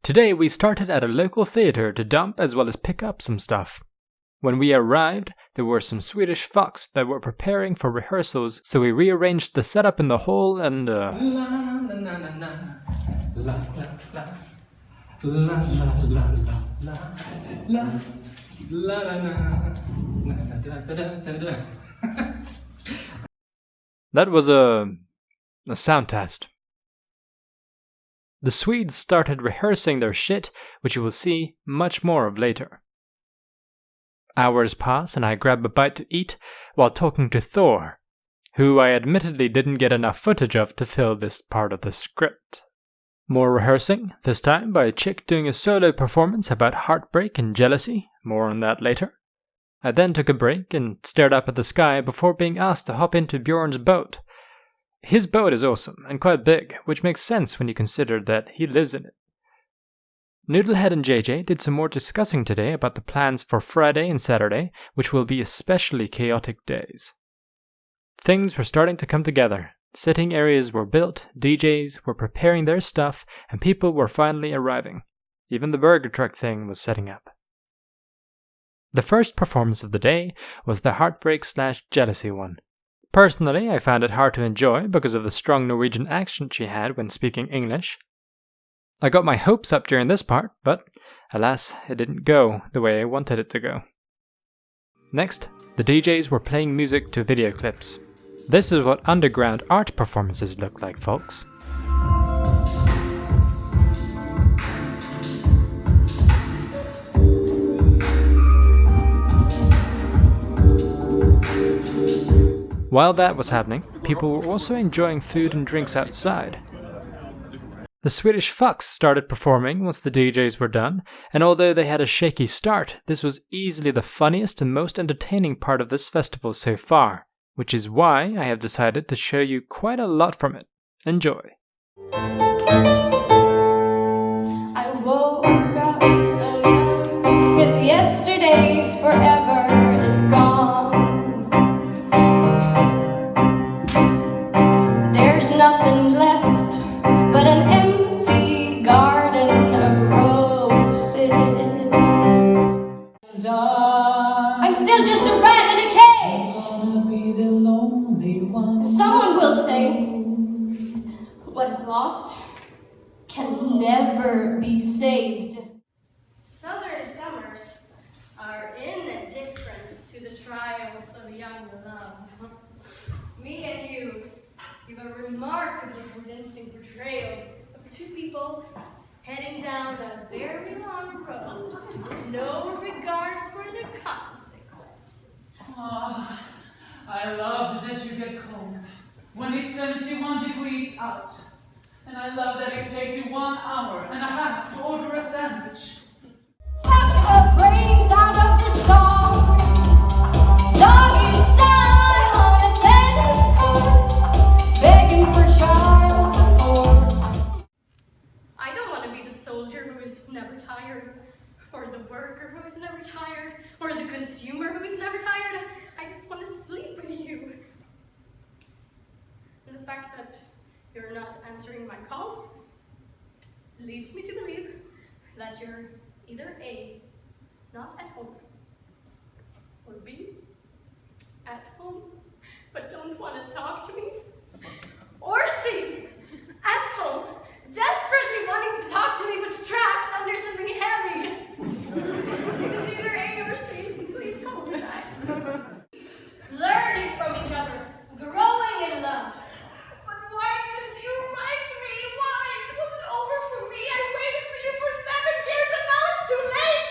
Today we started at a local theatre to dump as well as pick up some stuff. When we arrived, there were some Swedish Fox that were preparing for rehearsals, so we rearranged the setup in the hall and that was a sound test. The Swedes started rehearsing their shit, which you will see much more of later. Hours pass and I grab a bite to eat while talking to Thor, who I admittedly didn't get enough footage of to fill this part of the script. More rehearsing, this time by a chick doing a solo performance about heartbreak and jealousy, more on that later. I then took a break and stared up at the sky before being asked to hop into Bjorn's boat. His boat is awesome and quite big, which makes sense when you consider that he lives in it. Noodlehead and JJ did some more discussing today about the plans for Friday and Saturday, which will be especially chaotic days. Things were starting to come together. Sitting areas were built, DJs were preparing their stuff, and people were finally arriving. Even the burger truck thing was setting up. The first performance of the day was the heartbreak/jealousy one. Personally, I found it hard to enjoy because of the strong Norwegian accent she had when speaking English. I got my hopes up during this part, but alas, it didn't go the way I wanted it to go. Next, the DJs were playing music to video clips. This is what underground art performances look like, folks. While that was happening, people were also enjoying food and drinks outside. The Swedish Fox started performing once the DJs were done, and although they had a shaky start, this was easily the funniest and most entertaining part of this festival so far, which is why I have decided to show you quite a lot from it. Enjoy! I woke up so young, 'cause yesterday's forever is gone. There's nothing left but an empty garden of roses. I'm still just a rat in a cage. Someone will say, what is lost can never be saved. Southern summers are indifferent to the trials of young love. Me and you give a remarkably convincing portrayal of two people heading down a very long road. No regards for the consequences. Oh, I love that you get cold when it's 71 degrees out. And I love that it takes you 1 hour and a half to order a sandwich. Fuck the brains out of the song. Doggy style on a tennis court, begging for child support. I don't want to be the soldier who is never tired, or the worker who is never tired, or the consumer who is never tired. I just want to sleep with you. And the fact that you're not answering my calls leads me to believe that you're either A, not at home, or B, at home, but don't want to talk to me, or C, at home, desperately wanting to talk to me but trapped under something heavy. It's either A or C. Please call me back. Learning from each other, growing in love. But why didn't you write to me? Why? It wasn't over for me. I waited for you for 7 years and now it's too late.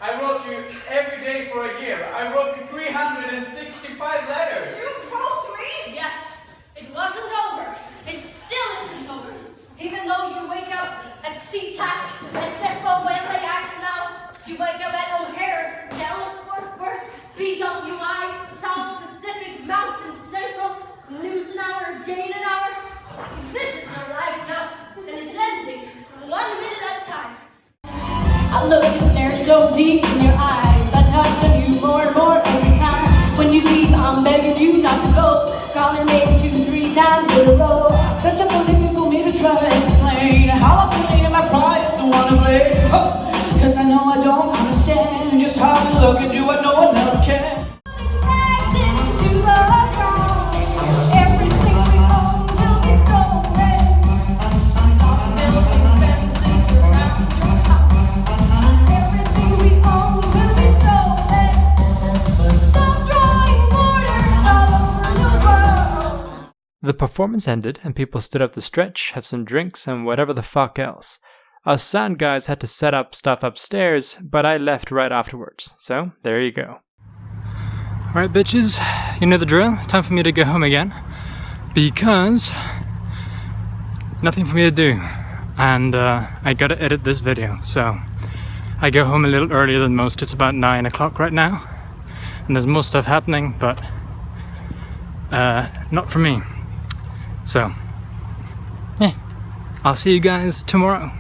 I wrote you every day for a year. I wrote you 365 letters. You wrote me? Yes, it wasn't over. It still isn't over. Even though you wake up at SeaTac, SFO, LAX now, you wake up at O'Hare, Dallas, Fort Worth, BWI, South Pacific, Mountain Central, News an hour, Gain an hour. This is your life now, and it's ending 1 minute at a time. I look and stare so deep in your eyes. I touch on you more and more every time. When you leave, I'm begging you not to go. Call your name 2-3 times in a row. Such a funny thing for me to try to explain. The performance ended and people stood up to stretch, have some drinks, and whatever the fuck else. Us sound guys had to set up stuff upstairs, but I left right afterwards, so there you go. Alright bitches, you know the drill, time for me to go home again, because nothing for me to do, and I gotta edit this video, so I go home a little earlier than most. It's about 9 o'clock right now, and there's more stuff happening, but not for me. So, yeah, I'll see you guys tomorrow.